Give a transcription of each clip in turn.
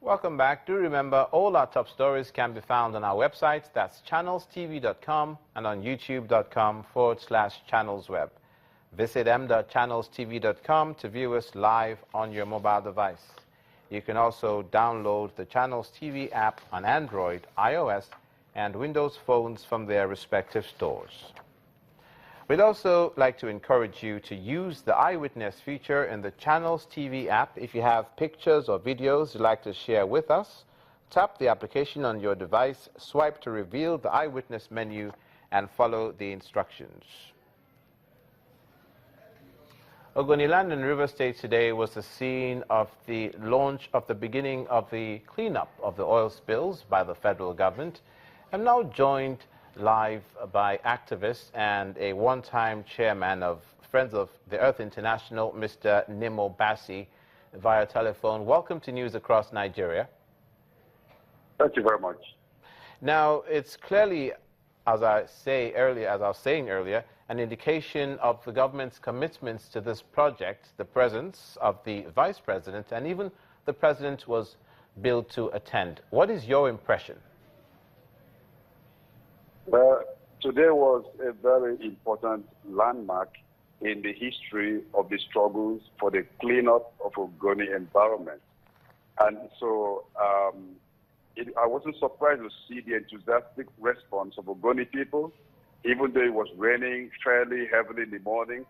Welcome back. Do remember, all our top stories can be found on our website. That's channelstv.com and on youtube.com/channelsweb. Visit m.channelstv.com to view us live on your mobile device. You can also download the Channels TV app on Android, iOS, and Windows phones from their respective stores. We'd also like to encourage you to use the Eyewitness feature in the Channels TV app. If you have pictures or videos you'd like to share with us, tap the application on your device, swipe to reveal the Eyewitness menu, and follow the instructions. Ogoni land in River State today was the scene of the launch of the beginning of the cleanup of the oil spills by the federal government. I'm now joined live by activists and a one-time chairman of Friends of the Earth International, Mr. Nimo Bassi, via telephone. Welcome to News Across Nigeria. Thank you very much. Now, it's clearly, as I was saying earlier, an indication of the government's commitments to this project. The presence of the vice president and even the president was billed to attend. What is your impression? Well, today was a very important landmark in the history of the struggles for the cleanup of Ogoni environment. And so I wasn't surprised to see the enthusiastic response of Ogoni people. Even though it was raining fairly heavily in the morning,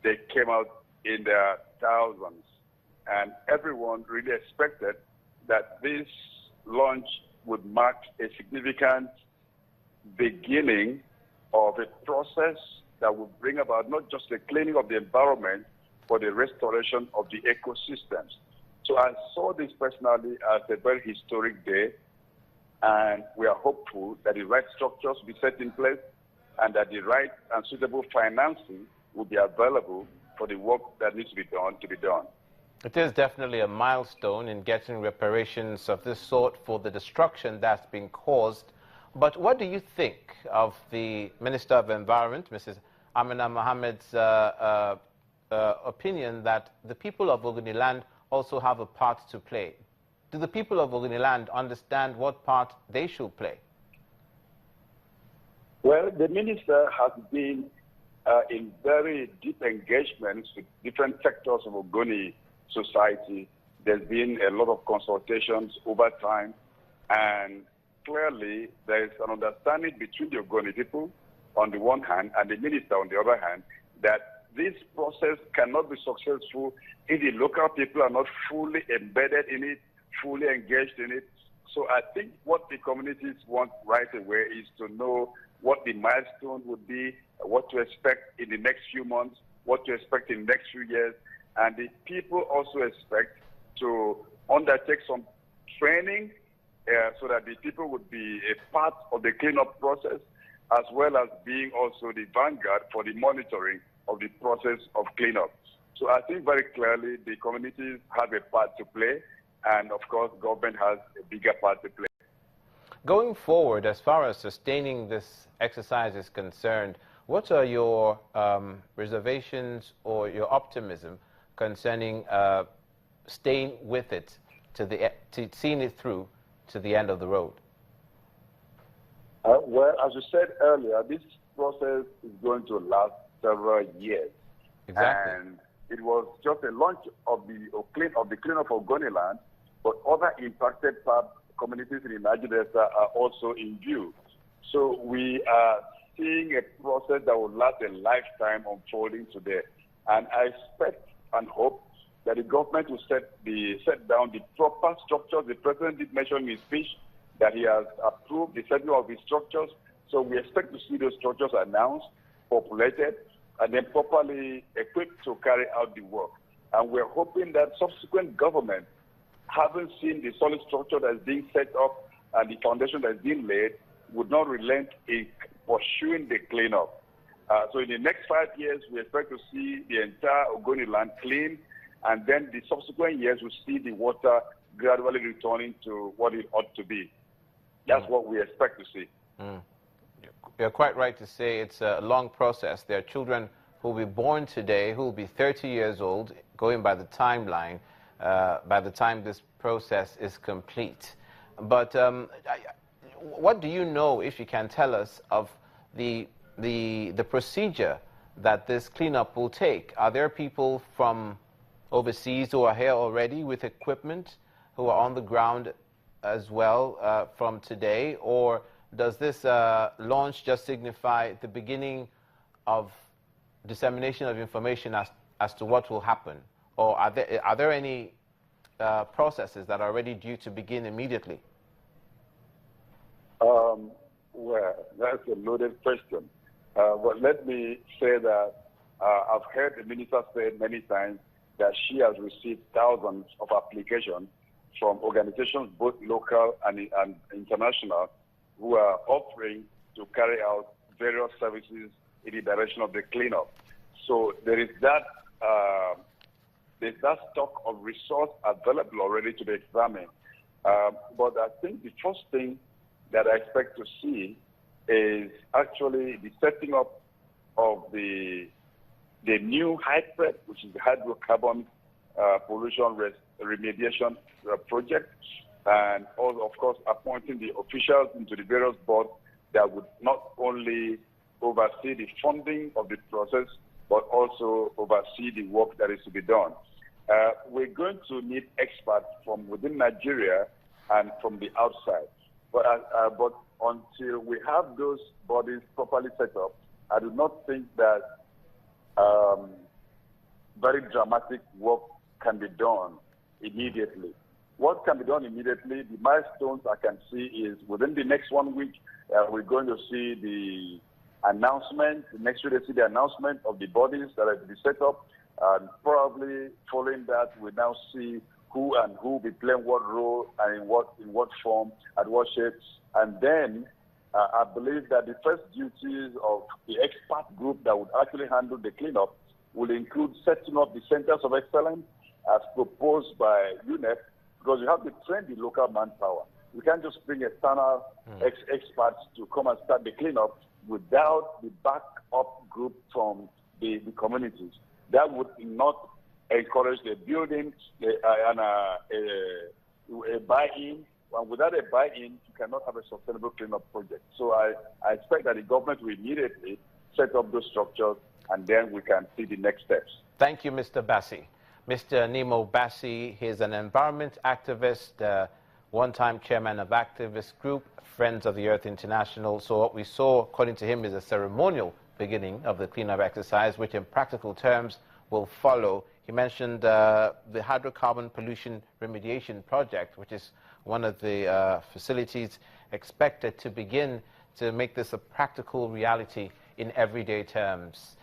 they came out in their thousands. And everyone really expected that this launch would mark a significant beginning of a process that will bring about not just the cleaning of the environment, but the restoration of the ecosystems. So I saw this personally as a very historic day, and we are hopeful that the right structures will be set in place and that the right and suitable financing will be available for the work that needs to be done. It is definitely a milestone in getting reparations of this sort for the destruction that's been caused. But what do you think of the Minister of Environment, Mrs. Amina Mohammed's opinion that the people of Ogoni land also have a part to play? Do the people of Ogoni land understand what part they should play? Well, the minister has been in very deep engagements with different sectors of Ogoni society. There's been a lot of consultations over time, and clearly there is an understanding between the Ogoni people on the one hand and the minister on the other hand that this process cannot be successful if the local people are not fully embedded in it, fully engaged in it. So I think what the communities want right away is to know what the milestone would be, what to expect in the next few months, what to expect in the next few years. And the people also expect to undertake some training so that the people would be a part of the cleanup process, as well as being also the vanguard for the monitoring of the process of cleanup. So I think very clearly the communities have a part to play, and of course government has a bigger part to play. Going forward, as far as sustaining this exercise is concerned, what are your reservations or your optimism concerning staying with it to seeing it through to the end of the road? Well, as you said earlier, this process is going to last several years. Exactly. And it was just a launch of the cleanup of Ogoni land, but other impacted communities in the Niger Delta are also in view. So we are seeing a process that will last a lifetime unfolding today. And I expect and hope that the government will set down the proper structures. The president did mention in his speech that he has approved the setting of the structures. So we expect to see those structures announced, populated, and then properly equipped to carry out the work. And we're hoping that subsequent government, having seen the solid structure that's being set up and the foundation that's being laid, would not relent in pursuing the cleanup. So in the next 5 years, we expect to see the entire Ogoni land clean, and then the subsequent years we'll see the water gradually returning to what it ought to be. That's what we expect to see. You're quite right to say it's a long process. There are children who will be born today who will be 30 years old, going by the timeline, by the time this process is complete. But what do you know, if you can tell us, of the procedure that this cleanup will take? Are there people from overseas who are here already with equipment, who are on the ground as well from today? Or does this launch just signify the beginning of dissemination of information as to what will happen? Or are there any processes that are already due to begin immediately? Well, that's a loaded question. But let me say that I've heard the minister say many times that she has received thousands of applications from organizations, both local and international, who are offering to carry out various services in the direction of the cleanup. So there is that stock of resource available already to be examined. But I think the first thing that I expect to see is actually the setting up of the new HYPRED, which is the hydrocarbon pollution remediation project, and also, of course, appointing the officials into the various boards that would not only oversee the funding of the process, but also oversee the work that is to be done. We're going to need experts from within Nigeria and from the outside. But until we have those bodies properly set up, I do not think that very dramatic work can be done immediately. What can be done immediately, the milestones I can see is within the next 1 week, we're going to see the announcement. Next week, we see the announcement of the bodies that are to be set up. And probably following that, we now see who will be playing what role and in what form, at what shapes. And then I believe that the first duties of the expert group that would actually handle the cleanup will include setting up the centers of excellence as proposed by UNEP, because you have to train the local manpower. You can't just bring external experts to come and start the cleanup without the backup group from the communities. That would not encourage the building and a buy-in. And without a buy-in, you cannot have a sustainable cleanup project. So I expect that the government will immediately set up those structures, and then we can see the next steps. Thank you, Mr. Bassi. Mr. Nemo Bassi, he's an environment activist, one-time chairman of activist group, Friends of the Earth International. So what we saw, according to him, is a ceremonial beginning of the cleanup exercise, which in practical terms will follow. He mentioned the hydrocarbon pollution remediation project, which is one of the facilities expected to begin to make this a practical reality in everyday terms.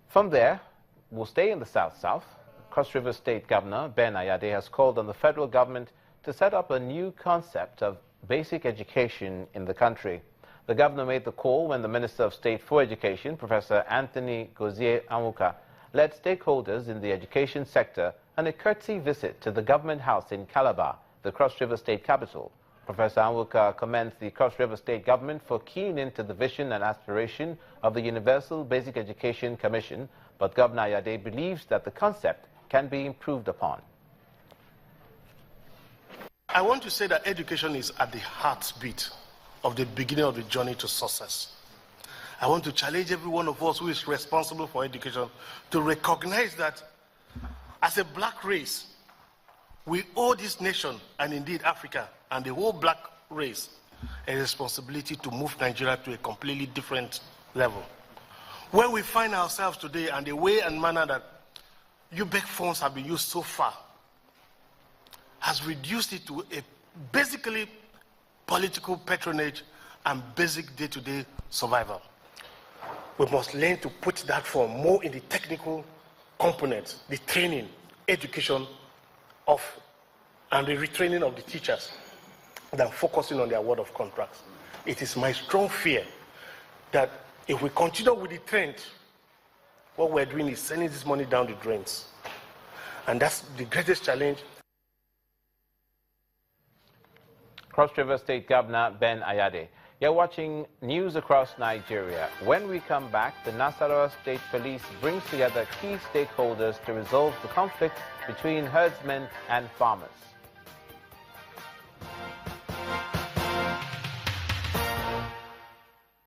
From there, we'll stay in the South-South. Cross River State Governor Ben Ayade has called on the federal government to set up a new concept of basic education in the country. The governor made the call when the Minister of State for Education, Professor Anthony Gozie Anwuka, led stakeholders in the education sector on a courtesy visit to the government house in Calabar, the Cross River State capital. Professor Anwuka commends the Cross River State government for keying into the vision and aspiration of the Universal Basic Education Commission, but Governor Ayade believes that the concept can be improved upon. I want to say that education is at the heartbeat of the beginning of the journey to success. I want to challenge every one of us who is responsible for education to recognize that as a black race, we owe this nation, and indeed Africa, and the whole black race, a responsibility to move Nigeria to a completely different level. Where we find ourselves today and the way and manner that UBEC funds have been used so far has reduced it to a basically political patronage and basic day-to-day survival. We must learn to put that form more in the technical components, the training, education of, and the retraining of the teachers than focusing on the award of contracts. It is my strong fear that if we continue with the trend, what we're doing is sending this money down the drains. And that's the greatest challenge. Cross River State Governor Ben Ayade. You're watching News Across Nigeria. When we come back, the Nasarawa State Police brings together key stakeholders to resolve the conflict between herdsmen and farmers.